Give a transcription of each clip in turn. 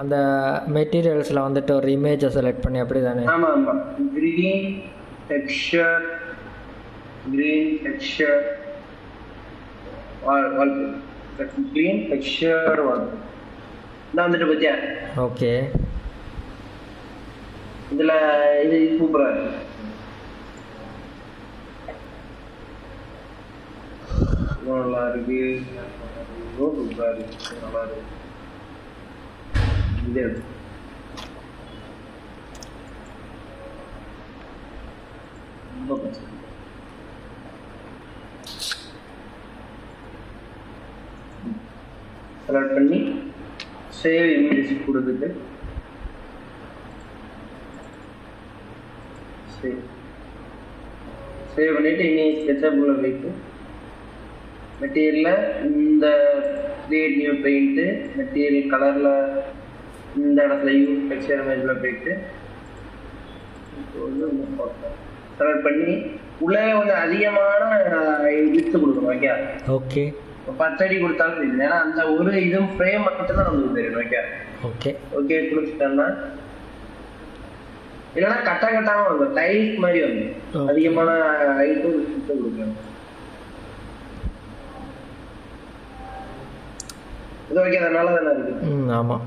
அந்த மெட்டீரியல்ஸில் வந்துட்டு ஒரு இமேஜை செலக்ட் பண்ணி அப்படி தானே? ஆமாம் ஆமாம். க்ரீன் டெக்ஸ்சர் க்ரீன் டெக்ஸ்சர் நான் வந்துட்டு பத்தியா. ஓகே, இதில் இது சூப்பராக இருக்கு. நல்லா இருக்கு, சூப்பராக இருக்கு, நல்லா இருக்கு. இது ரொம்ப கஷ்டம். செலக்ட் பண்ணி சேவ் இமேஜ் கொடுத்துட்டு சேவ் பண்ணிட்டு இனி ஸ்கெட்சப்ல போயிட்டு மெட்டீரியலில் இந்த கிரியேட் நியூ பெயிண்ட்டு மெட்டீரியல் கலரில் இந்த இடத்துல யூஸ் டெக்ஸ்சர் இமேஜில் போயிட்டு இப்போ வந்து செலக்ட் பண்ணி உள்ளே கொஞ்சம் அதிகமான வித்து கொடுக்கணும். Okay okay. இப்போ 10 அடி கொடுத்தாலும் தெரியுது, ஏன்னா அந்த ஒரு இதுவும் ஃப்ரேம் மட்டும் தான் நமக்கு தெரியும். ஓகே ஓகே ஓகே கொடுத்துட்டோம்னா இல்லைன்னா கட்டாம வந்து டைல்ஸ் மாதிரி வந்து அதிகமான ஹைட்டும் வித்து கொடுக்கணும். இது ஓகே, அதனால தானே இருக்கு. ஆமாம்.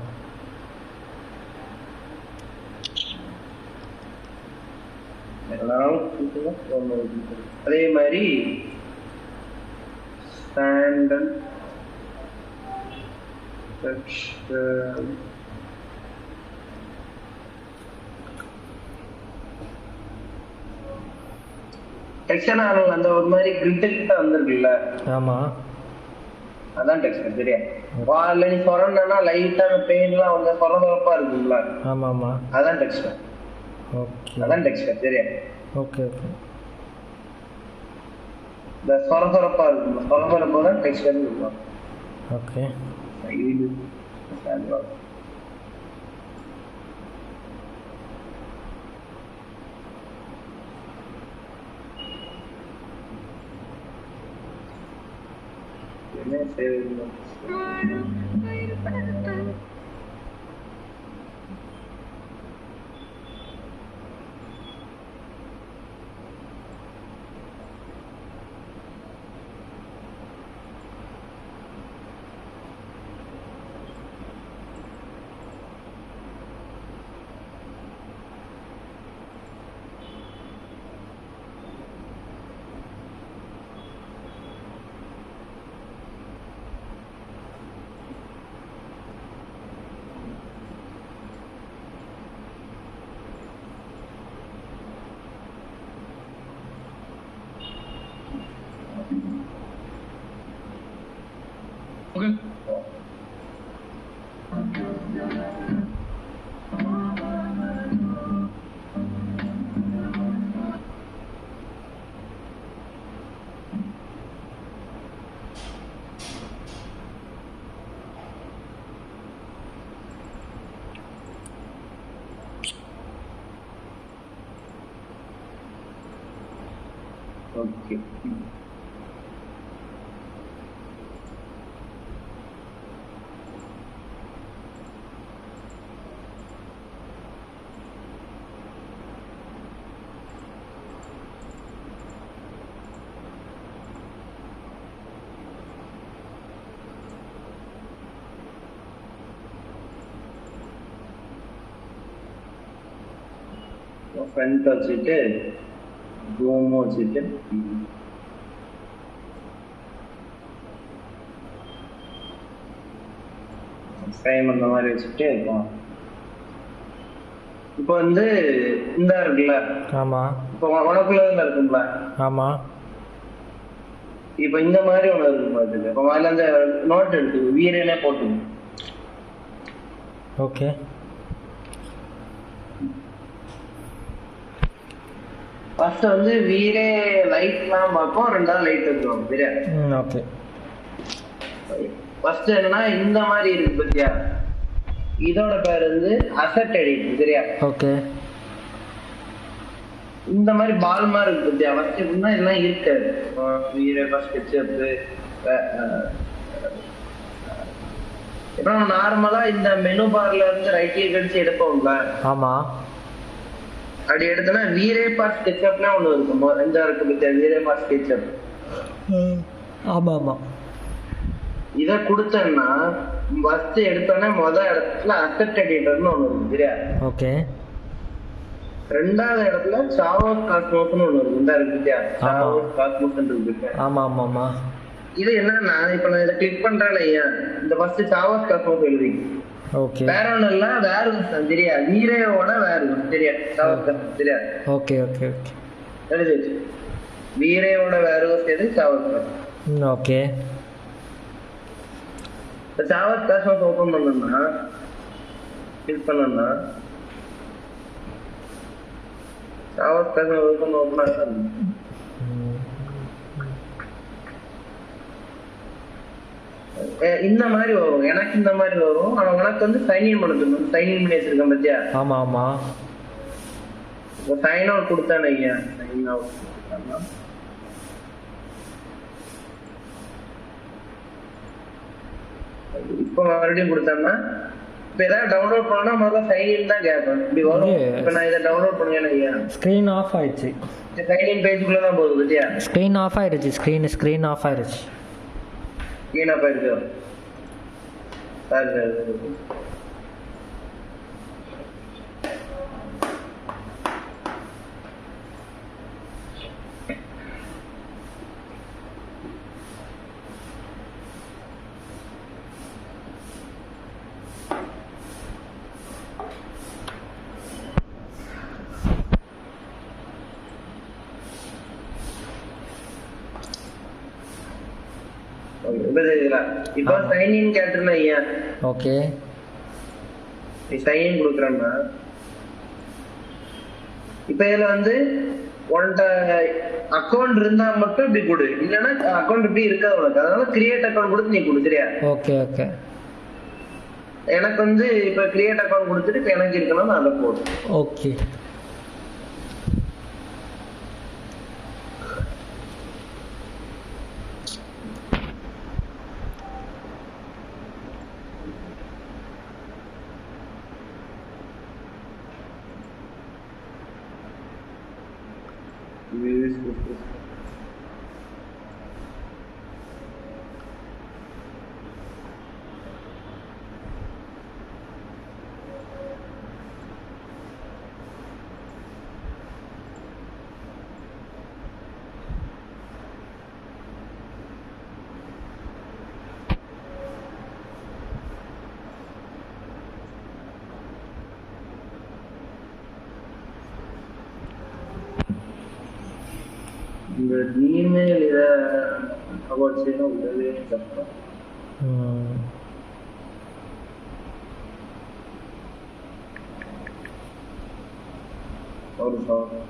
அதே மாதிரி சாண்டல் டெக்ஸ்சர் அந்த ஒரு மாதிரி கிரிட் கிட்ட வந்திருக்குல்ல. ஆமாம், அதான் டெக்ஸ்சர். சரியா வால்ல நீ சொரண்டனா லைட்டா பெயிண்ட்லாம் வந்து சொரந்தொரப்பா இருக்குங்களா. ஆமாம் ஆமாம், அதான் டெக்ஸ்சர். ஓகே அதான் டெக்ஸ்சர். சரியா ஓகே ஓகே. இந்த சொரந்தொரப்பா இருக்கும், சொரந்தொரப்பா தான் டெக்ஸ்சர்னு சொல்லுவாங்க. ஓகே என்ன செய்வது. ஓகே ஃப்ரண்ட் வச்சுட்டு ஜூம் வச்சுட்டு ஃப்ரேம் அந்த மாதிரி வச்சுட்டு இருக்கும். இப்போ வந்து இந்த இருக்குல்ல. ஆமாம். இப்போ உனக்குள்ள இருக்குங்களா. ஆமாம். இப்போ இந்த மாதிரி ஒன்று இருக்கு பார்த்துக்க. இப்போ அதில் அந்த நோட் எடுத்து வீரனே போட்டு. ஓகே. ஃபர்ஸ்ட் வந்து வீரே லைட்லாம் பார்ப்போம், ரெண்டாவது லைட் எடுத்துருவோம். சரியா? ஓகே. ஃபர்ஸ்ட் என்னன்னா இந்த மாதிரி இருக்கு பத்தியா, இதோட பேர் வந்து அசெட் எடிட். சரியா? ஓகே. இந்த மாதிரி பால் மாதிரி இருக்கு பத்தியா, ஃபர்ஸ்ட் எப்படின்னா இதெல்லாம் இருக்காது. வீரே ஃபர்ஸ்ட் ஸ்கெட்சப் இப்போ நம்ம நார்மலா இந்த மெனு பார்ல இருந்து ரைட் கிளிக் அடிச்சு எடுப்போம்ல. ஆமா. அப்படி எடுத்தோம்னா வீரேபா ஸ்கெட்சப்னா ஒண்ணு இருக்கும். இந்த இருக்கு பத்தியா வீரேபா ஸ்கெட்சப். ஆமா ஆமா. இதை கொடுத்தோம்னா ஃபர்ஸ்ட் எடுத்தோன்னே இடத்துல அசெட் எடிட்டர்னு ஒண்ணு இருக்கு சரியா? ஓகே. ரெண்டாவது இடத்துல சாவோஸ் காஸ்மோஸ்னு ஒண்ணு இருக்கு. இந்த இருக்கு பத்தியா சாவோஸ் காஸ்மோஸ் இருக்கு. ஆமா ஆமா ஆமா. இது என்னன்னா இப்ப நான் இதை கிளிக் பண்றேன் ஐயா, இந்த ஃபர்ஸ்ட் சாவோஸ் காஸ்மோஸ் எழுதி. ஓகே. வேற ஒண்ணும் இல்ல, வேற ஒன்று சரியா? வீரேயோட வேற ஒன்று சரியா? சாவோஸ் காஸ்மோஸ் சரியா? Okay okay okay. எழுதி வச்சு வீரேயோட வேற ஒரு எது சாவோஸ் காஸ்மோஸ். ஓகே. சாவோஸ் காஸ்மோஸ் ஓபன் பண்ணோம்னா கிளிக் பண்ணோம்னா சாவோஸ் காஸ்மோஸ் ஓபன் ஆகும். இந்த மாதிரி வரும், எனக்கு இந்த மாதிரி வரும். ஆனா உனக்கு வந்து சைன் இன் பண்ண சொல்லணும். சைன் இன் பண்ணி வச்சிருக்கேன் பத்தியா? ஆமா ஆமா. சைன் அவுட் கொடுத்தானே ஐயா, சைன் அவுட் இப்ப மறுபடியும் கொடுத்தோம்னா இப்ப ஏதாவது டவுன்லோட் பண்ணா முதல்ல சைன் இன் தான் கேட்பேன். இப்படி வரும். இப்ப நான் இதை டவுன்லோட் பண்ணேன் ஐயா, ஸ்கிரீன் ஆஃப் ஆயிடுச்சு. சைன் இன் பேஜுக்குள்ள தான் போகுது பத்தியா? ஸ்கிரீன் ஆஃப் ஆயிடுச்சு. ஸ்கிரீன் ஆஃப் ஆயிடுச்சு. ஸ்கிரீன் ஆஃப் ஆயிடுச்சு. சரி சரி. இப்ப சைன் இன் கேட்டுனா ஐயா. ஓகே. நீ சைன் இன் கொடுக்குறேன்னா இப்ப இதுல வந்து உன்கிட்ட அக்கௌண்ட் இருந்தா மட்டும் இப்படி கொடு, இல்லைன்னா அக்கௌண்ட் இப்படி இருக்காது உனக்கு. அதனால கிரியேட் அக்கௌண்ட் கொடுத்து நீ கொடு சரியா? Okay okay. எனக்கு வந்து இப்ப கிரியேட் அக்கௌண்ட் கொடுத்துட்டு இப்ப எனக்கு இருக்கணும் நான் அதை போடு. ஓகே. இந்த ஜிமெயில் இதை அவாய்ட் செய்யணும். உடனே கஷ்டம். ஒரு சார்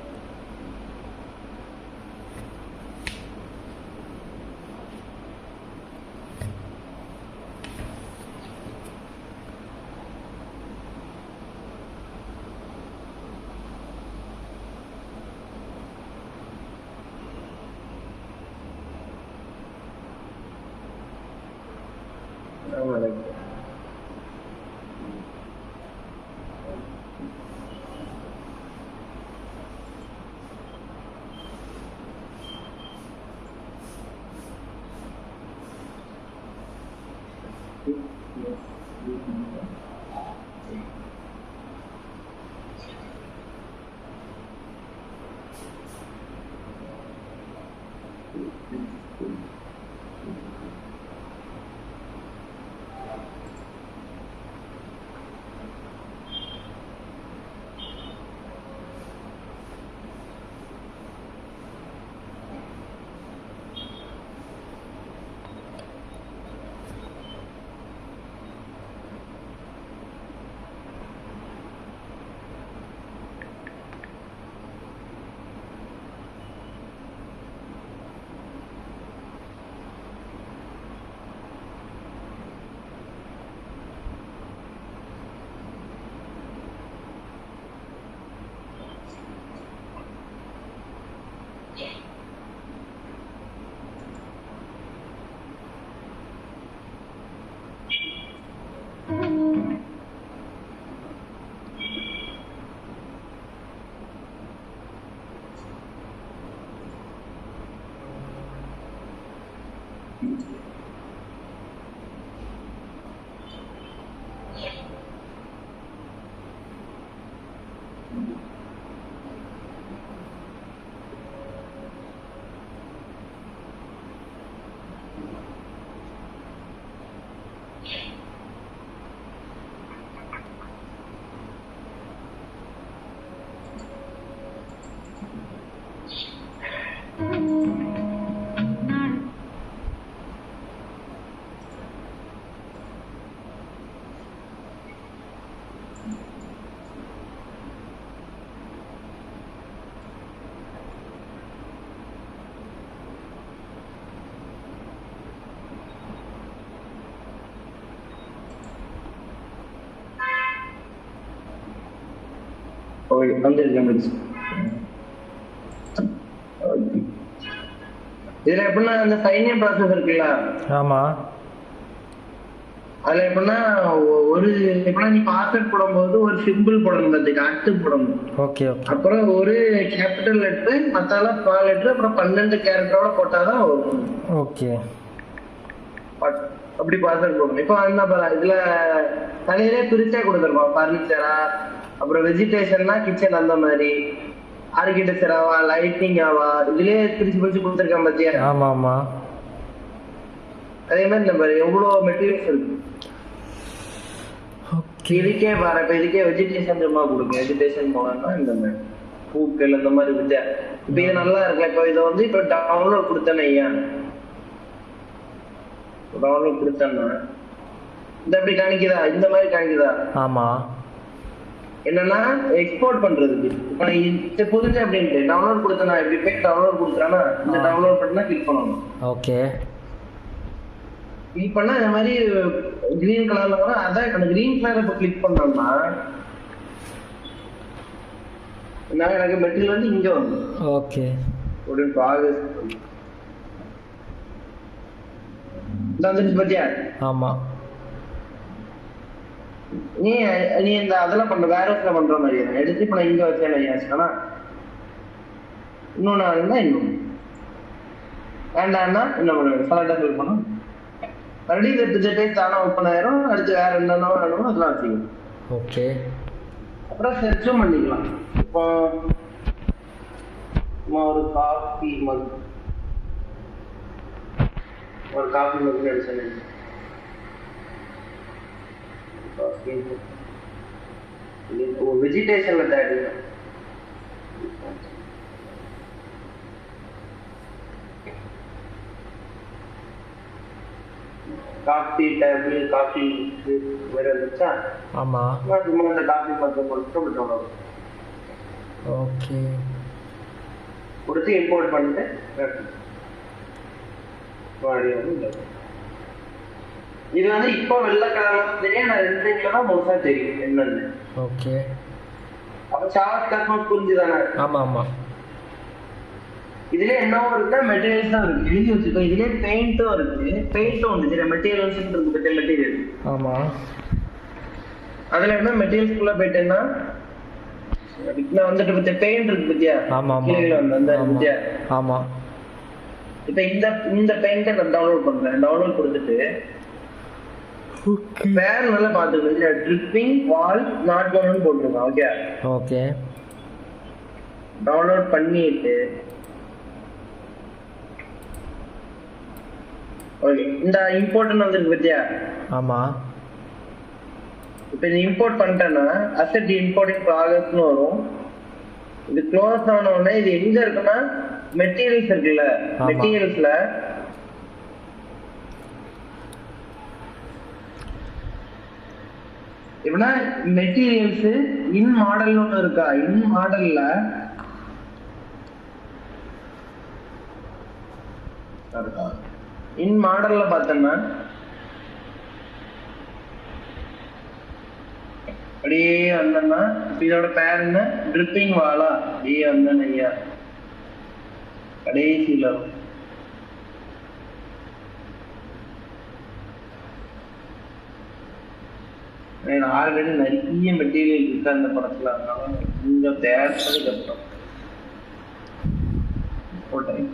வந்துருச்சு. இதுல எப்படின்னா அந்த சைனியம் ப்ராசஸ் இருக்குல்ல, ஆமா, அதுல எப்படின்னா ஒரு எப்படின்னா நீ பாஸ்வேர்ட் போடும்போது ஒரு சிம்பிள் போடணும், பத்துக்கு அட்டு போடணும். Okay okay. அப்புறம் ஒரு கேபிட்டல் லெட்டர், மத்தால ஸ்மால் லெட்டர், அப்புறம் 12 கேரக்டரோட போட்டாதான் வரும். ஓகே, அப்படி பாஸ்வேர்ட் போடணும். இப்போ அந்த இதுல தனியிலே பிரிச்சா கொடுத்துருப்பான். பர்னிச்சரா, அப்புறம் வெஜிடேஷன்னா கிச்சன், அந்த மாதிரி ஆர்கிடெக்சராவா லைட்டிங்காவா இதுலயே பிரிச்சு பிரிச்சு கொடுத்துருக்கான் பாத்தியா? ஆமா ஆமா. அதே மாதிரி நம்ம எவ்வளவு மெட்டீரியல்ஸ் இருக்கு இதுக்கே பாரு. இப்ப இதுக்கே வெஜிடேஷன் சும்மா கொடுங்க, வெஜிடேஷன் போனா இந்த மாதிரி பூக்கள் இந்த மாதிரி விஜா. இப்ப இது நல்லா இருக்குல்ல. இப்போ இதை வந்து இப்ப டவுன்லோட் கொடுத்தேன்னு ஐயா, டவுன்லோட் கொடுத்தேன்னா இந்த எப்படி காணிக்குதா, இந்த மாதிரி காணிக்குதா? ஆமா. என்னன்னா எக்ஸ்போர்ட் பண்றதுக்கு இப்ப புரிஞ்சு அப்படின்ட்டு டவுன்லோட் கொடுத்தனா எப்படி போய் டவுன்லோட் கொடுக்குறானா இந்த டவுன்லோட் பட்டனா கிளிக் பண்ணணும். ஓகே, கிளிக் பண்ணா இந்த மாதிரி கிரீன் கலர்ல வரும். அதான் அந்த கிரீன் கலர் இப்ப கிளிக் பண்ணோம்னா நான் எனக்கு மெட்டீரியல் வந்து இங்க வந்து ஓகே ஒரு ஆகஸ்ட் வந்துருச்சு பாத்தியா? ஆமா. நீ நீ இந்த அதெல்லாம் பண்ற வேற பண்ற மாதிரி எடுத்து இப்ப நான் இங்க வச்சேன்னா இன்னொன்னு இருந்தா இன்னும் வேண்டாம்னா என்ன பண்ணுவேன், சலட்டா ஃபில் பண்ணும். மறுபடியும் இந்த பேஜ் தானா ஓப்பன் ஆயிரும். அடுத்து வேற என்னென்ன வேணுமோ அதெல்லாம் வச்சுக்கணும். ஓகே, அப்புறம் சர்ச்சும் பண்ணிக்கலாம். இப்போ ஒரு காஃபி மக், ஒரு காஃபி மக் அடிச்சேன். வெஜிடேஷன்ல தேடி காஃபி டேபிள் காஃபி வேற வந்துச்சா? ஆமா. சும்மா அந்த காஃபி மட்டும் கொடுத்து ஓகே கொடுத்து இம்போர்ட் பண்ணிட்டு இது வந்து இப்போ வெள்ளை கலர்ல தெரியும். நான் 2 தான் மோஸ்டா தெரியும் என்னன்னு. ஓகே. அப்ப சார்ட் காஸ்மோஸ் புரிஞ்சுதானே? ஆமா ஆமா. இதுல என்ன இருக்குன்னா மெட்டீரியல்ஸ் தான் இருக்கு, எழுதி வச்சுக்கோ. இதுல பெயிண்டும் இருக்கு, பெயிண்டும் வந்து சரி மெட்டீரியல்ஸ் இருக்கு. மெட்டீரியல் ஆமா. அதுல என்ன மெட்டீரியல்ஸ்குள்ள போயிட்டேன்னா நான் வந்துட்டு பெயிண்ட் இருக்கு பத்தியா? ஆமா ஆமா. அந்த பத்தியா? ஆமா. இப்ப இந்த பெயிண்ட நான் டவுன்லோட் பண்றேன். டவுன்லோட் கொடுத்துட்டு பேர் நல்லா பாத்துக்கோங்க. ட்ரிப்பிங் வால் நாட் கவுண்ட் போட்டுருக்கோம். Okay okay. டவுன்லோட் பண்ணிட்டு ஓகே இந்த இம்போர்ட்னு வந்துருக்கு பத்தியா? ஆமா. இப்போ இது இம்போர்ட் பண்ணிட்டேன்னா அசெட் இம்போர்ட்டிங் ப்ராசஸ்னு வரும். இது க்ளோஸ் ஆன உடனே இது எங்க இருக்குன்னா மெட்டீரியல்ஸ் இருக்குல்ல, மெட்டீரியல்ஸ்ல எப்படின்னா மெட்டீரியல்ஸ் இன் மாடல்னு ஒன்று இருக்கா? இன் மாடல்ல இன் மாடல்ல பார்த்தோம்னா அப்படியே வந்தோம்னா இதோட பேர் என்ன? ட்ரிப்பிங் வாலா. அப்படியே வந்தேன் ஐயா கடைசியில ஆல்ரெடி நிறைய மெட்டீரியல் இருக்கு அந்த படத்துல. அதனால கொஞ்சம் தேர்தல் கஷ்டம் போட்டேன்.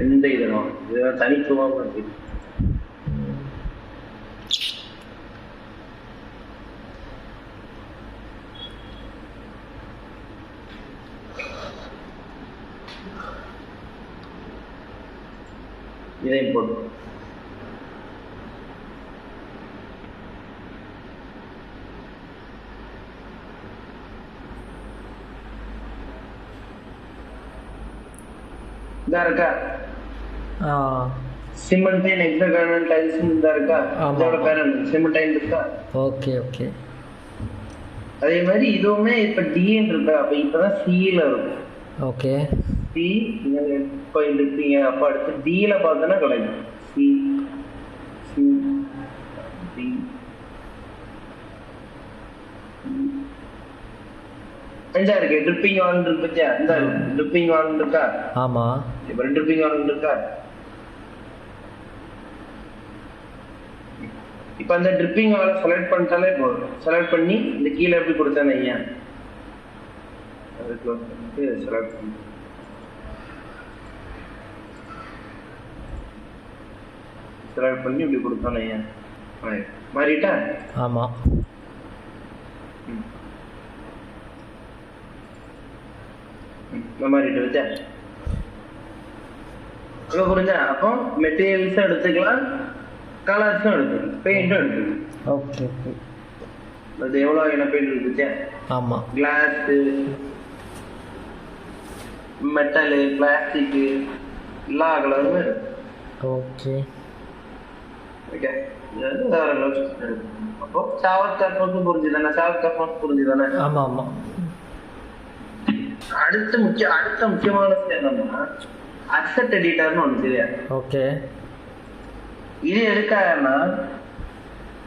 இந்த இதெல்லாம் இதெல்லாம் தனித்துவமாக இருக்கு. இதையும் போட்டு இதா இருக்கா சிமெண்டைன் ஹெக்ஸாகனல் டைல்ஸ் இதா இருக்கா, இதோட பேரல் சிமெண்டைன் இருக்கா. Okay okay. அதே மாதிரி இதுவுமே இப்ப டின்னு இருக்கா, அப்ப இப்பதான் சில இருக்கும். ஓகே சி இப்போ இருப்பீங்க, அப்ப அடுத்து டில பார்த்தோன்னா கிடைக்கும் சி சி டி. அஞ்சா இருக்கு ட்ரிப்பிங் வால் இருக்கு, இந்த ட்ரிப்பிங் வால் இருக்கா. ஆமா இப்ப ட்ரிப்பிங் வால் இருக்கா. இப்ப அந்த ட்ரிப்பிங் வாலை செலக்ட் பண்ணிட்டாலே போதும். செலக்ட் பண்ணி இந்த கீழே எப்படி கொடுத்தானே ஐயா செலக்ட் பண்ணி செலக்ட் பண்ணி இப்படி கொடுத்தானே ஐயா மாறிட்டா. ஆமா மாறிட்டு வச்சா இப்போ புரிஞ்சா. அப்போ மெட்டீரியல்ஸும் எடுத்துக்கலாம், கலர்ஸும் எடுத்துக்கலாம், பெயிண்ட்டும் எடுத்துக்கலாம். Okay okay. அது எவ்வளோ என்ன பெயிண்ட் இருக்குச்சா. ஆமாம் கிளாஸு, மெட்டலு, பிளாஸ்டிக்கு எல்லா கலருமே இருக்கு. Okay okay. அப்போ ஷவர் கர்ஃபோர்ஸ் புரிஞ்சுதானே, ஷவர் கர்ஃபோர்ஸ் புரிஞ்சுதானே. ஆமாம் ஆமாம். அடுத்த முக்கியமான என்னன்னா அசெட் எடிட்டர்னு ஒன்று சரியா. ஓகே. இது எதுக்காகனா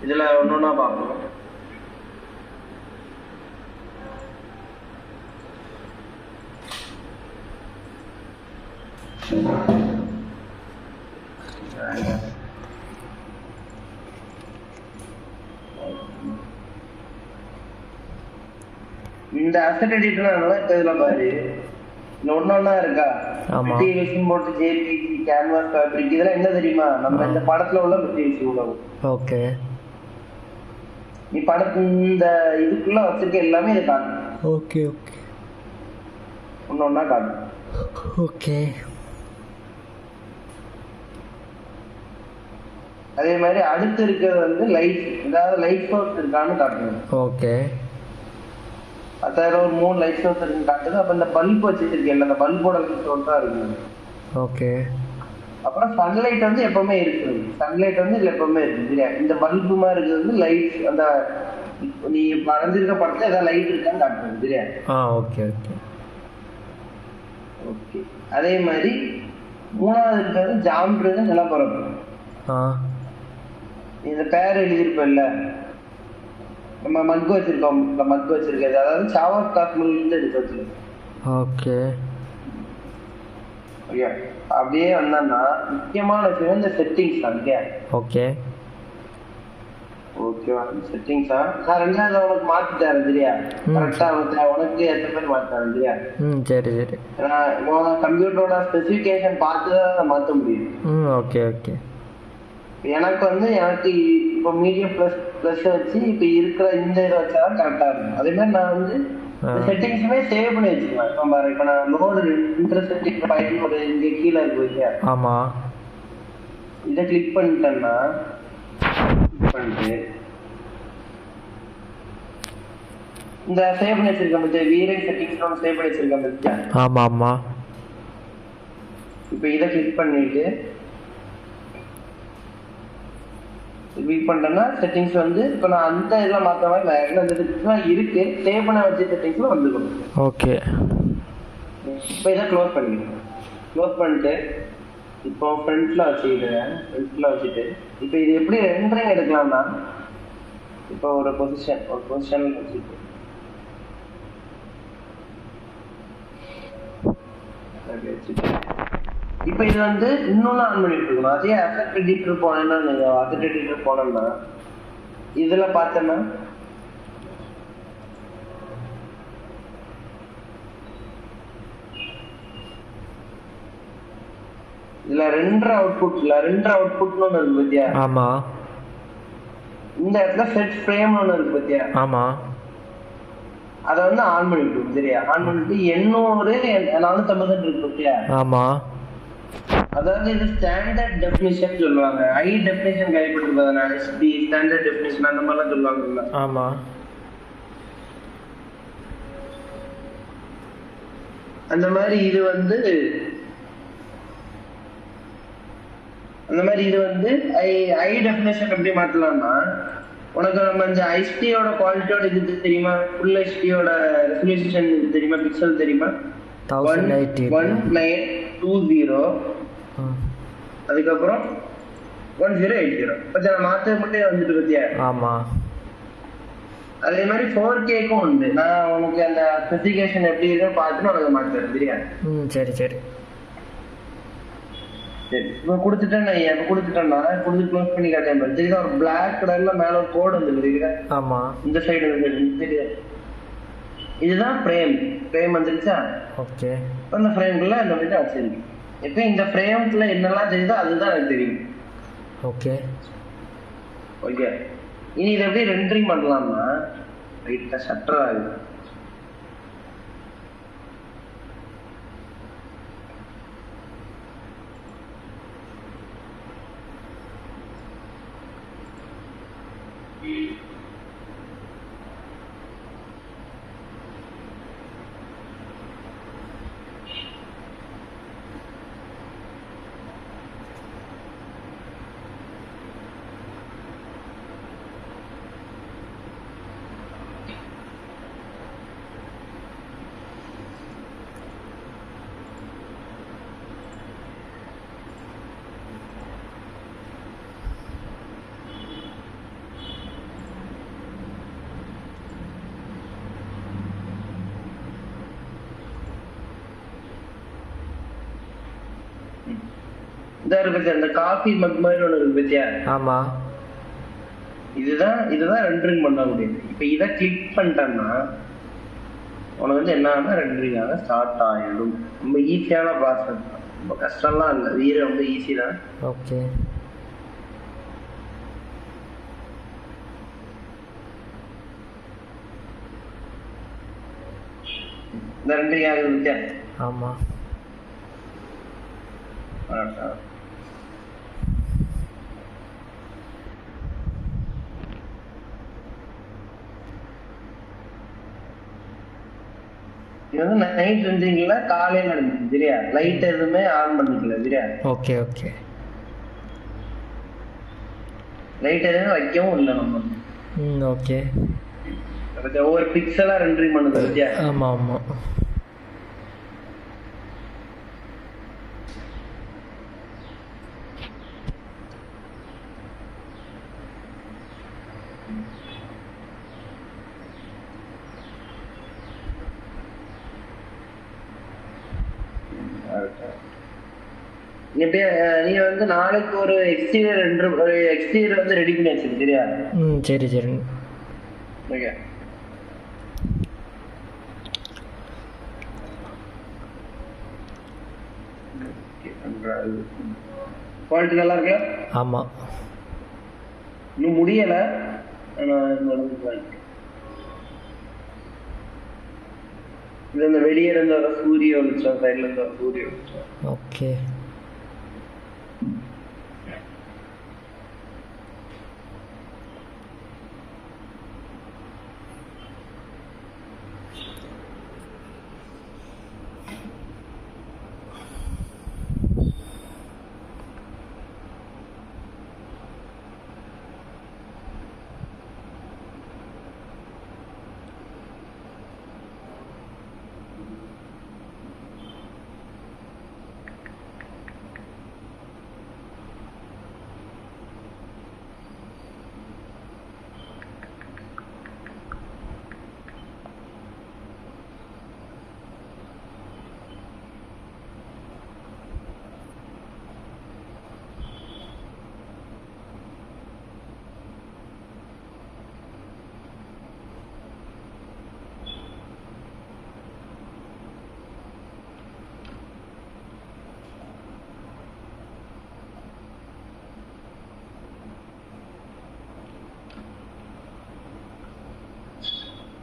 இதுல ஒன்னொன்னா பார்க்கணும். இந்த அசெட் எடிட்டர்னால இப்ப இதுல பாரு ஒன்னொன்னா இருக்கா. மெட்டீரியல்ஸ் போட்டு ஜேபிஜி, கேன்வாஸ், ஃபேப்ரிக் இதெல்லாம் என்ன தெரியுமா, நம்ம இந்த படத்துல உள்ள மெட்டீரியல்ஸ் உள்ளது. ஓகே. நீ படத்து இந்த இதுக்குள்ள வச்சிருக்க எல்லாமே இது காட்டும். Okay okay. ஒன்னொன்னா காட்டும். ஓகே. அதே மாதிரி அடுத்து இருக்கிறது வந்து லைட், ஏதாவது லைட் சோர்ஸ் இருக்கான்னு காட்டணும். ஓகே. அதாவது ஒரு 3 லைட் சோர்ஸ் இருக்குன்னு காட்டுது. அப்ப இந்த பல்ப் வச்சிருக்கேன், அந்த பல்போட லைட் சோர்ஸா இருக்கு. ஓகே. அப்புறம் சன்லைட் வந்து எப்பவுமே இருக்குது, சன்லைட் வந்து இதுல எப்பவுமே இருக்கு சரியா. இந்த பல்பு மாதிரி இருக்கிறது வந்து லைட், அந்த நீ வரைஞ்சிருக்க படத்துல ஏதாவது லைட் இருக்கான்னு காட்டுறது சரியா. Okay okay okay. அதே மாதிரி மூணாவது இருக்கிறது ஜாமெட்ரி, நிலப்பரப்பு. இந்த பேர் எழுதியிருப்பேன்ல, நம்ம மக்கு வச்சிருக்கோம், மக்கு வச்சிருக்கிறது அதாவது ஷவர் காஸ்மெல் எடுத்து வச்சிருக்கோம். Okay okay. அப்படியே வந்தோம்னா முக்கியமான விஷயம் இந்த செட்டிங்ஸ் தான். ஓகே ஓகேவா. செட்டிங்ஸ் தான் நான் ரெண்டாவது உனக்கு மாற்றி தரேன் சரியா. கரெக்டா உனக்கு எத்தனை பேர் மாற்றி தரேன் சரியா. சரி சரி. கம்ப்யூட்டரோட ஸ்பெசிஃபிகேஷன் பார்த்து தான் மாற்ற முடியும். Okay okay. எனக்கு வந்து எனக்கு இப்போ மீடியம் ப்ளஸ் வச்சு இப்போ இருக்கிற இந்த இதை வச்சாதான் கரெக்டாக இருக்கும். அதே மாதிரி நான் வந்து செட்டிங்ஸுமே சேவ் பண்ணி வச்சுக்கலாம். இப்போ பாரு, இப்போ நான் லோடு இன்டர்செக்டிங் பாயிண்ட் ஒரு இங்கே கீழே இருக்கு இல்லையா. ஆமாம். இதை கிளிக் பண்ணிட்டேன்னா பண்ணிட்டு இந்த சேவ் பண்ணி வச்சிருக்கேன் பத்தியா, வீரே செட்டிங்ஸ் சேவ் பண்ணி வச்சிருக்கேன் பத்தியா. ஆமாம் ஆமாம். இப்போ இதை கிளிக் பண்ணிட்டு கிளிக் பண்ணிட்டேன்னா செட்டிங்ஸ் வந்து இப்போ நான் அந்த இதெல்லாம் மாற்ற மாதிரி வேறு அந்த செட்டிங்ஸ்லாம் இருக்கு, சேவ் பண்ண வச்ச செட்டிங்ஸ்லாம் வந்துக்கணும். ஓகே. இப்போ இதை க்ளோஸ் பண்ணிக்கணும். க்ளோஸ் பண்ணிட்டு இப்போ ஃப்ரண்ட்ல வச்சுட்டு இப்போ இது எப்படி ரெண்டரையும் எடுக்கலாம்னா இப்போ ஒரு பொசிஷன் வச்சுட்டு இப்போ இது வந்து இன்னொன்னு ஆன் பண்ணிட்டு இருக்கணும். அதே அசெட் எடிட்டர் போனோம்னா இதுல பார்த்தோன்னா இதுல ரெண்டரை அவுட்புட்னு ஒண்ணு இருக்கு பாத்தியா? ஆமா. இந்த இடத்துல செட் ஃப்ரேம் ஒண்ணு இருக்கு பாத்தியா? ஆமா. அத வந்து ஆன் பண்ணிட்டு சரியா? ஆன் பண்ணிட்டு 800 இருக்கு பாத்தியா? ஆமா. அதாவது இது ஸ்டாண்டர்ட் டெஃபினிஷன் சொல்லுவாங்க. ஹை டெஃபினிஷன் கைப்பற்றுறதுனா HD ஸ்டாண்டர்ட் டெஃபினிஷன் அந்த மாதிரிலாம் சொல்லுவாங்கல்ல. ஆமா. அந்த மாதிரி இது வந்து ஹை டெஃபினிஷன் எப்படி மாத்தலாம்னா உனக்கு நம்ம இந்த HDயோட குவாலிட்டியோட இது தெரியுமா? ஃபுல் HDயோட ரெசல்யூஷன் தெரியுமா? பிக்சல் தெரியுமா? 1920 அதுக்கப்புறம் 1080 பத்தியா மாத்த மட்டும் வந்துட்டு பத்தியா? ஆமா. அதே மாதிரி 4Kக்கும் உண்டு. நான் உனக்கு அந்த ஸ்பெசிஃபிகேஷன் எப்படி இருக்குன்னு பார்த்துட்டு உனக்கு மாத்துறேன் சரியா? சரி சரி சரி. இப்போ கொடுத்துட்டு க்ளோஸ் பண்ணி காட்டேன் பாரு. தெரியுதா? ஒரு பிளாக் கலர்ல மேல ஒரு கோடு வந்து தெரியுதா? ஆமா. இந்த சைடு தெரியுதா? இதுதான் ஃப்ரேம் வந்துருச்சா? ஓகே. அந்த ஃப்ரேம்குள்ள இந்த மாதிரி வச்சிருக்கு. இப்போ இந்த ஃப்ரேம்குள்ள என்னெல்லாம் தெரியுதோ அதுதான் எனக்கு தெரியும். ஓகே இனி இதை எப்படி ரெண்டரிங் பண்ணலாம்னா ரைட்டா ஷட்டர் ஆகுது. இந்த காஃபி மக் மாதிரி ஒண்ணு இருக்கு பத்தியா? ஆமா. இதுதான் ரெண்டரிங் பண்ண முடியுது. இப்ப இதை கிளிக் பண்ணிட்டேன்னா உனக்கு வந்து என்ன ரெண்டரிங் ஆக ஸ்டார்ட் ஆயிடும். ரொம்ப ஈஸியான ப்ராசஸ், ரொம்ப கஷ்டம்லாம் இல்லை. வீடு ரொம்ப ஈஸி தான். ஓகே. இந்த ரெண்டரிங் ஆகுது பத்தியா? ஆமா. இது வந்து நைட் ரெண்டரிங்ல காலையில நடந்துச்சு சரியா? லைட் எதுவுமே ஆன் பண்ணிக்கல சரியா? Okay okay. லைட் எதுவுமே வைக்கவும் இல்லை நம்ம. ஓகே. ஒவ்வொரு பிக்சலா ரெண்டரிங் பண்ணுது சரியா? ஆமா ஆமா. நீ வந்து நாளைக்கு ஒரு எக்ஸ்டீரியர் வந்து ரெடி பண்ணி வச்சிருக்கு சரியா? சரி சரி. ஓகே. குவாலிட்டி நல்லா இருக்கு. ஆமா. இன்னும் முடியல. இது இந்த வெளியே இருந்து வர சூரிய வெளிச்சம், சைட்ல இருந்து வர சூரிய வெளிச்சம். ஓகே.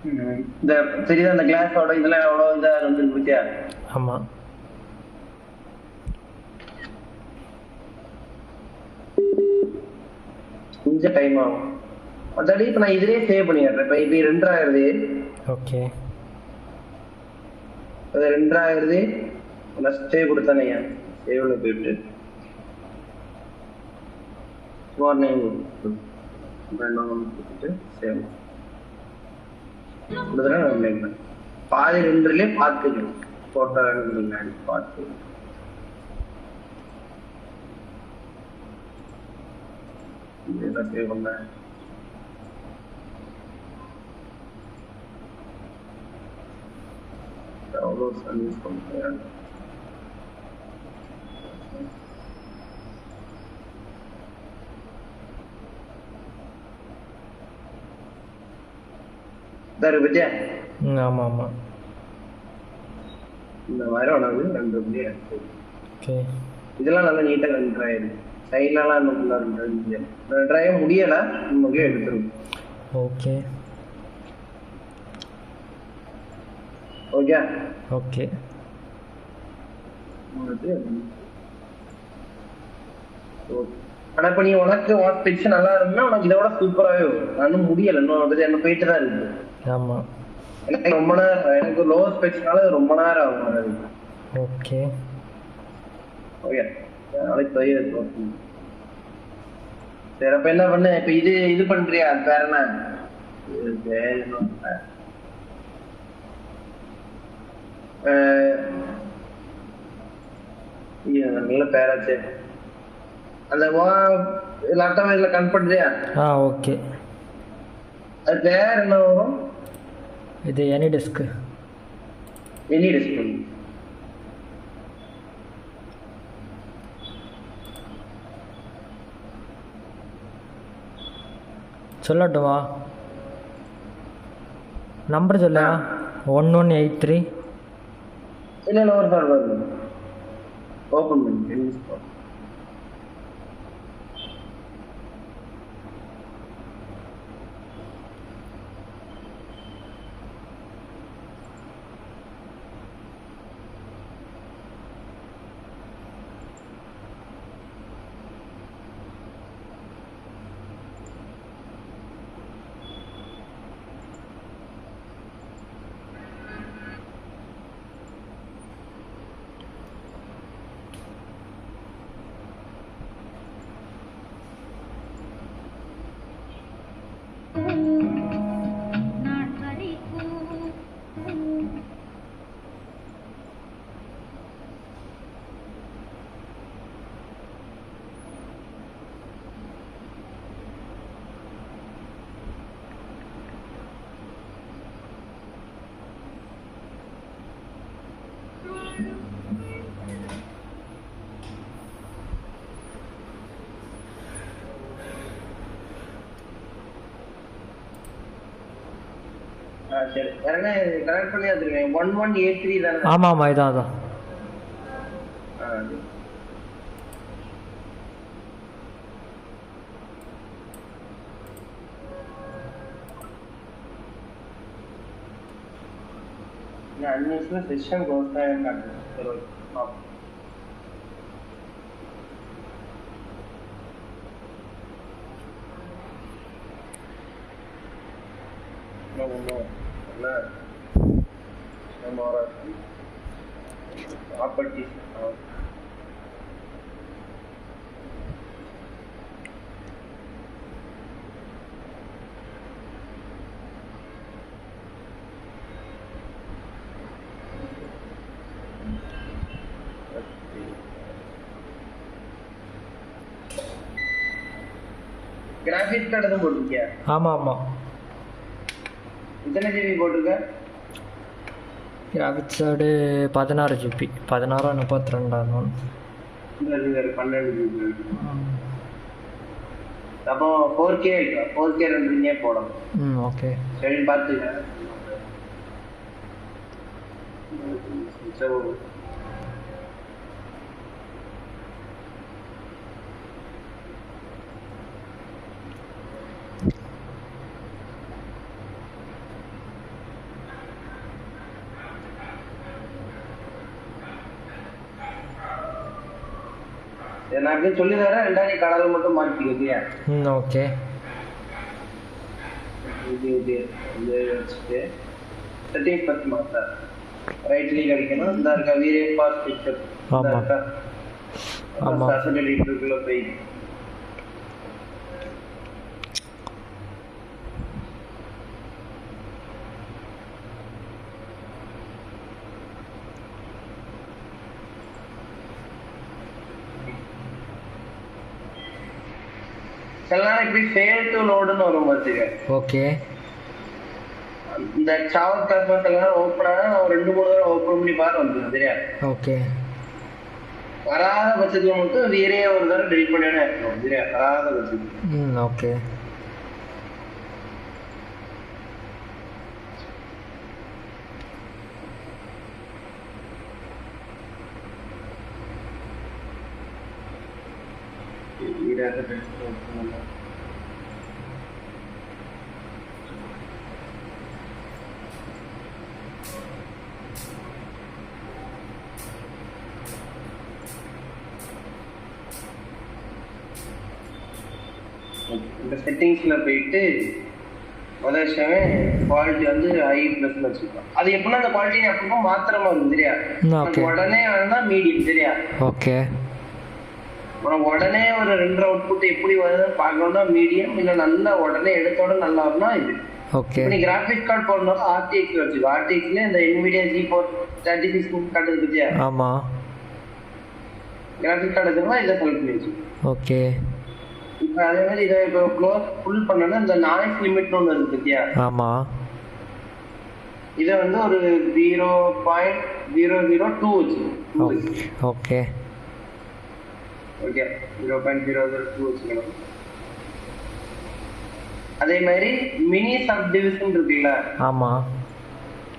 இந்த தெரியுதா அந்த கிளாஸோட இதெல்லாம் எவ்வளோ இதாக வந்து பத்தியா? ஆமாம். கொஞ்சம் டைம் ஆகும். அதாடி இப்போ நான் இதுலேயே சேவ் பண்ணிடுறேன். இப்போ இது 2 ஆகுது. ஓகே. அது 2 ஆகுது. நான் சேவ் கொடுத்தானே சேவ்ல போயிட்டு மார்னிங் கொடுத்துட்டு சேவ் கொடுத்துட்டா பாதி 2லயே பார்த்துக்கணும். ஃபோட்டோ வேணும் பார்த்து இதெல்லாம் சேவ் பண்ணேன். டவுன்லோட் சர்வீஸ் பண்ணுறேன். தரு பத்தியா? ஆமாம் ஆமாம். இந்த மாதிரி உனக்கு 2 புள்ளியா இருக்கு. ஓகே. இதெல்லாம் நல்லா நீட்டாக 2 ஆயிருக்கு. சைட்லலாம் இன்னும் ஃபுல்லாக 2 முடியலை. நமக்கு எடுத்துரும். Okay okay okay. ஆனா இப்ப நீ உனக்கு பிக்சர் நல்லா இருந்தா உனக்கு இதை விட சூப்பராகவே வரும். நானும் முடியலை இன்னும் என்ன போயிட்டு தான் இருக்கு. ஆமாம். எனக்கு ரொம்ப நேரம் எனக்கு லோ ஸ்பெக்ஸ்னால ரொம்ப நேரம் ஆகும் வர்றது. ஓகே ஓகே நாளைக்கு போய் சரி அப்ப என்ன பண்ணு இப்ப இது பண்றியா? அது பேர் என்ன நல்ல பேராச்சு. அந்த லேப்டாப் இதுல கனெக்ட் பண்றியா? ஓகே. அது பேர் என்ன வரும்? இது எனி டெஸ்க். Any desk. சொல்லட்டுமா? நம்பர் சொல்ல 1183. இல்லை ஒரு சார் ஓப்பன் பண்ணி சரி கனெக்ட் பண்ணி வச்சிருக்கேன். 1183 தானே? ஆமாம் ஆமாம் இதான் அதான். அன்னிஸ்ல செஷன் க்ளோஸ் தான் காட்டுது. சரி ஓகே பாப்போம். ப்ராப்பர்ட்டிஸ் கிராஃபிக்ஸ் கார்டு தான் போட்டிருக்கியா? ஆமாம் ஆமாம். எத்தனை ஜிபி போட்டிருக்க? Graphics card 16 GB. 16 32 12 ஜிபி. அப்போ 4K 4K ரெண்டுமே போடணும். ஓகே சரி பார்த்துக்க. நான் அப்படியே சொல்லி தரேன், ரெண்டாவது நீ கலர் மட்டும் மாற்றிக்க ஓகேயா? ஓகே. இது வச்சுட்டு செட்டிங்ஸ் பற்றி மாற்ற ரைட் கிளிக் அடிக்கணும். இந்த இருக்கா வீரே பாஸ் பிக்சர் இருக்கா? அசல் எடிட்டருக்குள்ள போய் சில நேரம் இப்படி ஃபெயில் டு லோடுன்னு வரும் பார்த்துக்க. ஓகே. இந்த சாவல் கிளாஸ் சில நேரம் ஓப்பன் ஆனால் ஒரு 2-3 தடவை ஓப்பன் பண்ணி பாரு வந்துடும் சரியா? ஓகே. வராத பட்சத்துக்கு மட்டும் வேறே ஒரு தடவை டெலிட் பண்ணியானே இருக்கணும் சரியா? வராத பட்சத்துக்கு. ஓகே. இந்த செட்டிங்ஸ்ல போயிட்டு முதல் விஷயமே குவாலிட்டி வந்து ஹை ப்ளஸ்ல வச்சுக்கலாம். அது எப்படின்னா அந்த குவாலிட்டி அப்பப்போ மாத்திரமா இருக்கும் சரியா? உடனே வேணா மீடியம் சரியா? ஓகே. உனக்கு உடனே ஒரு 2 அவுட்புட் எப்படி வருதுன்னு பார்க்கணும்னா மீடியம், இல்லை நல்லா உடனே எடுத்தோட நல்லா வரும்னா இது. ஓகே. நீ கிராஃபிக்ஸ் கார்டு போடணும் RTX வச்சுக்கோ. RTXல இந்த NVIDIA G436 கார்டு இருக்கு இல்லையா? ஆமா. கிராஃபிக்ஸ் கார்டு இருக்குன்னா இதை செலக்ட் பண்ணி வச்சுக்கோ. ஓகே. இப்போ அதே மாதிரி இதை இப்போ க்ளோஸ் ஃபுல் பண்ணனா இந்த நாய்ஸ் லிமிட்னு ஒன்று இருக்கு இல்லையா? ஆமா. இதை வந்து ஒரு 0.002 வச்சுக்கோ. ஓகே. ஓகே 0.002 வச்சுக்கணும். அதே மாதிரி மினி சப் டிவிஷன் இருக்குல்ல? ஆமா.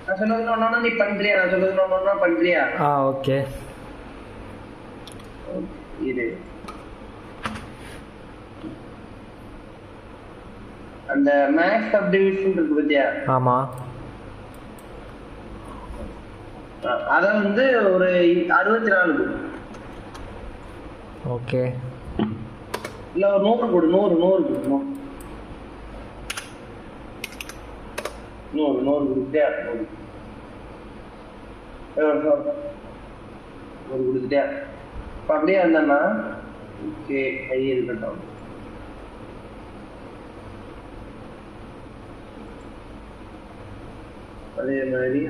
நான் சொல்றது ஒண்ணா நீ பண்றியா? நான் சொல்றது ஒண்ணா பண்றியா? ஓகே. இது அந்த மேக்ஸ் சப் டிவிஷன் இருக்கு பத்தியா? ஆமா. அத வந்து ஒரு 64 ஓகே. இல்ல ஒரு 100 கொடு. 100 கொடுத்தியா? 100 கொடுத்துட்டியா? இப்போ அப்படியே வந்தேன்னா ஓகே கை இருக்கட்டும். அதே மாதிரி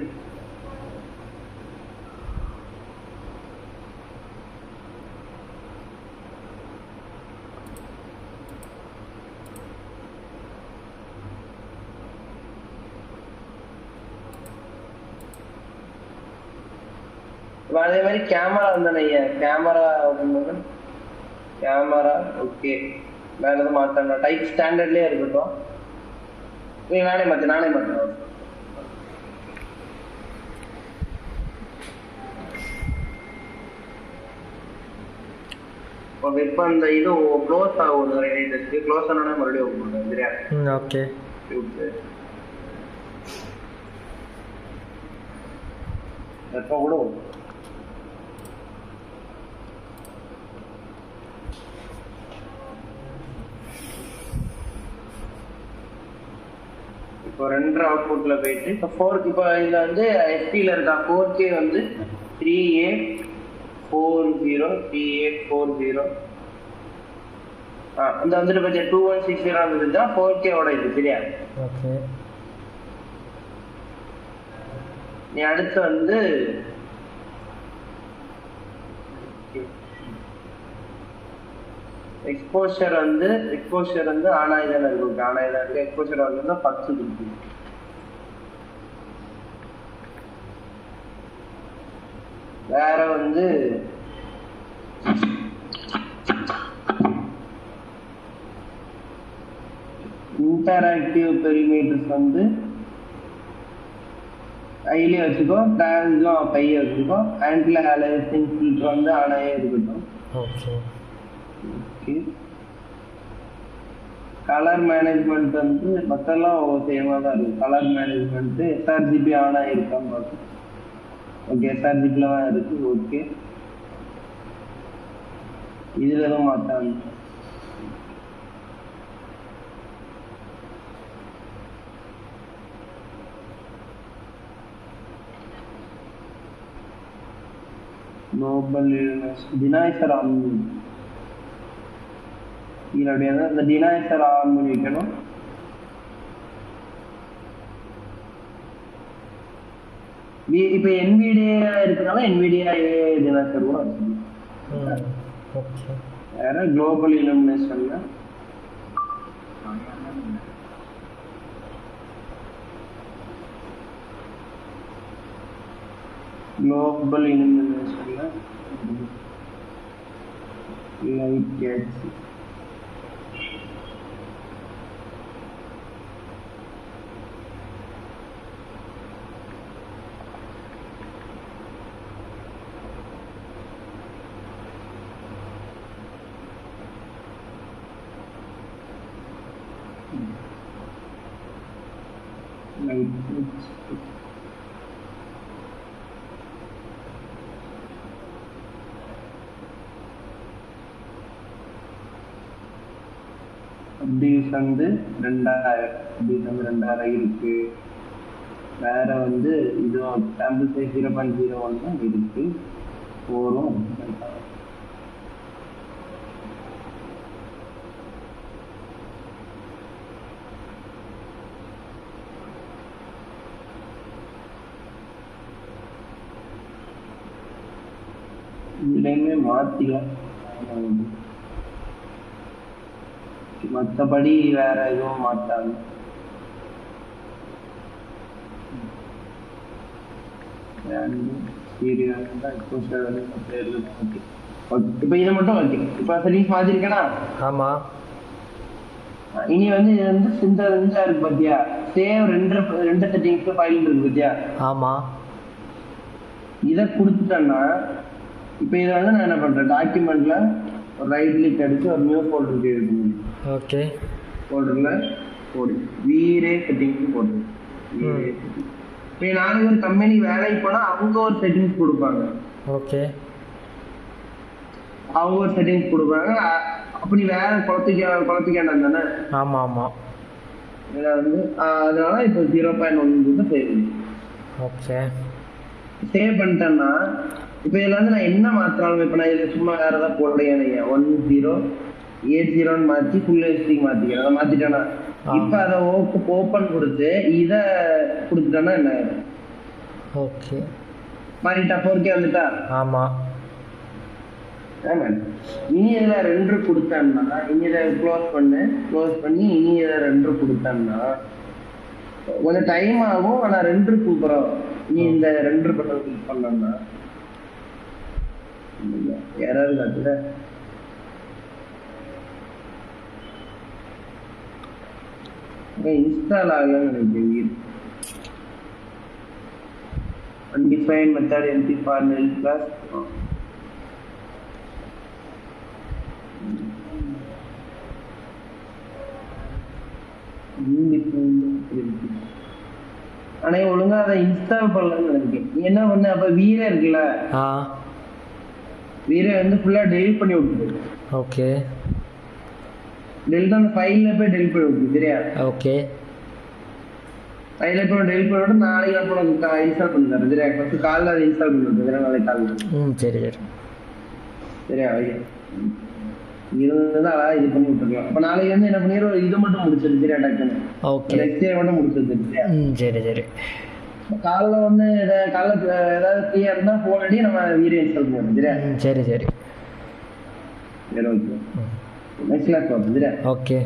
அதே மாதிரி கேமரா வந்தானே, கேமரா கேமரா ஓகே. வேற எதுவும் மாற்றணும். டைப் ஸ்டாண்டர்ட்லேயே இருக்கட்டும். நானே மாற்றேன். இப்போ அந்த இது க்ளோஸ் ஆகும். க்ளோஸ் ஆனோட மறுபடியும் ஓப்பன் பண்ணுறேன் சரியா? ஓகே. எப்போ கூட இப்போ 2 அவுட்புட்ல போயிட்டு இப்போ 4 இப்போ இதுல வந்து எஸ்பியில் இருக்கா 4K வந்து 3840 அந்த வந்துட்டு பத்தியா 2160 இருந்தது தான் 4K ஓட இது சரியா? ஓகே. நீ அடுத்து வந்து எக்ஸ்போஷர் வந்து ஆனாயிரம் இருக்கு. எக்ஸ்போஷர் வந்து 10 இருக்கு. வேற வந்து இன்டராக்டிவ் பெரிமீட்டர்ஸ் வந்து கையிலே வச்சுக்கோ. டிரான்ஸும் கையை வச்சுக்கோ. ஆன்டி அலைசிங் ஃபில்டர் வந்து ஆனாயே இருக்கட்டும். ஓகே. கலர் மேனேஜ்மெண்ட் வந்து மற்றெல்லாம் சேமாக தான் இருக்கு. கலர் மேனேஜ்மெண்ட் SRGB ஆனா இருக்கான்னு பார்த்து. ஓகே SRGBல தான் இருக்கு. ஓகே இதுல எதுவும் மாத்தாங்க. குளோபல் டினாய்சர் ஆன் இதுல அப்படியே இந்த டினாய்சர் ஆன் பண்ணி வைக்கணும். இப்போ NVIDIA இருக்கனால NVIDIA டினாய்சர் கூட வச்சுக்கணும். ஓகே. வேற குளோபல் இலுமினேஷன்ல லைட் கேட்ச் அப்டீஸ் வந்து 2000 இருக்கு. வேற வந்து இதுவும் சாம்பிள் சைஸ் 0.01 இருக்கு. 4 இதுலையுமே மாத்திக்கலாம். மற்றபடி வேற எதுவும் மாட்டாங்க. இப்ப இதை மட்டும் ஓகே. இப்ப செட்டிங்ஸ் மாத்திருக்கேனா? ஆமா. இனி வந்து இது வந்து இந்த இருக்கு பாத்தியா, சேவ் ரெண்டு செட்டிங்ஸ் ஃபைல் இருக்கு பாத்தியா? ஆமா. இதை கொடுத்துட்டேன்னா இப்ப இதை வந்து நான் என்ன பண்றேன், டாக்குமெண்ட்ல ஒரு ரைட் கிளிக் அடிச்சு ஒரு நியூ ஃபோல்டர் கிரியேட் பண்ணி ஓகே ஃபோல்டர்ல போடு வீரே செட்டிங்ஸ் போடு. இப்போ நாளைக்கு ஒரு கம்பெனி வேலைக்கு போனா அவங்க ஒரு செட்டிங்ஸ் கொடுப்பாங்க. ஓகே. அவங்க ஒரு செட்டிங்ஸ் கொடுப்பாங்க. அப்படி வேற குழப்பிக்காண்டாம் தானே? ஆமா ஆமா. இதில் வந்து அதனால இப்போ 0.1 சேவ். ஓகே. சேவ் பண்ணிட்டேன்னா இப்போ இதில் வந்து நான் என்ன மாத்தினாலும், இப்போ நான் இதில் சும்மா வேற ஏதாவது போடுறேன், 1080 மாற்றி ஃபுல் ஹெச்டி மாற்றிக்கிறேன். அதை மாற்றிட்டேன்னா இப்போ அதை ஓப்பன் கொடுத்து இதை கொடுத்துட்டேன்னா என்ன ஆயிடும்? ஓகே. மாறிட்டா 4K வந்துட்டா? ஆமாம். இனி இதில் 2 கொடுத்தேன்னா இனி இதை க்ளோஸ் பண்ணி இனி இதை 2 கொடுத்தேன்னா கொஞ்சம் டைம் ஆகும். ஆனால் 2 சூப்பராக நீ இந்த 2 பட்டன் கிளிக் பண்ணோம்னா யாராவது காட்டுல இன்ஸ்டால் ஆகலன்னு நினைக்கிறேன். அன்டிஃபைன்ட் மெத்தட் எம்பி ஃபார் நெல் கிளாஸ் ஆனா ஒழுங்கா அதை இன்ஸ்டால் பண்ணலன்னு நினைக்கிறேன். நீ என்ன பண்ண, அப்ப வீரே இருக்குல்ல, வீரே வந்து ஃபுல்லா டெலிட் பண்ணி விட்டுரு. ஓகே. டெலிட் அந்த ஃபைல்ல போய் டெலிட் பண்ணி விட்டுரு. சரியா? ஓகே. ஃபைல்ல போய் டெலிட் பண்ணி விட்டு நாளைக்கு நான் உனக்கு இன்ஸ்டால் பண்ணி தரேன். சரியா? ஃபர்ஸ்ட் காலைல அதை இன்ஸ்டால் பண்ணி விட்டுரு. நாளைக்கு காலைல. சரி சரி. சரியா? ஓகே. இருந்தா இது பண்ணி விட்டுருக்கலாம். அப்ப நாளைக்கு வந்து என்ன பண்ணிடுறோம், இது மட்டும் முடிச்சிரு. சரியா? டக்குன்னு ஓகே நெக்ஸ்ட் மட்டும் முடிச்சிரு. சரியா? சரி சரி. காலைல வந்து காலைல ஏதாவது ஃப்ரீயா இருந்தா போன் அடி, நம்ம வீடியோ இன்ஸ்டால் பண்ணுவோம். சரியா? சரி சரி. சரி ஓகே. நெக்ஸ்ட் கிளாஸ் பார்ப்போம். சரியா? ஓகே.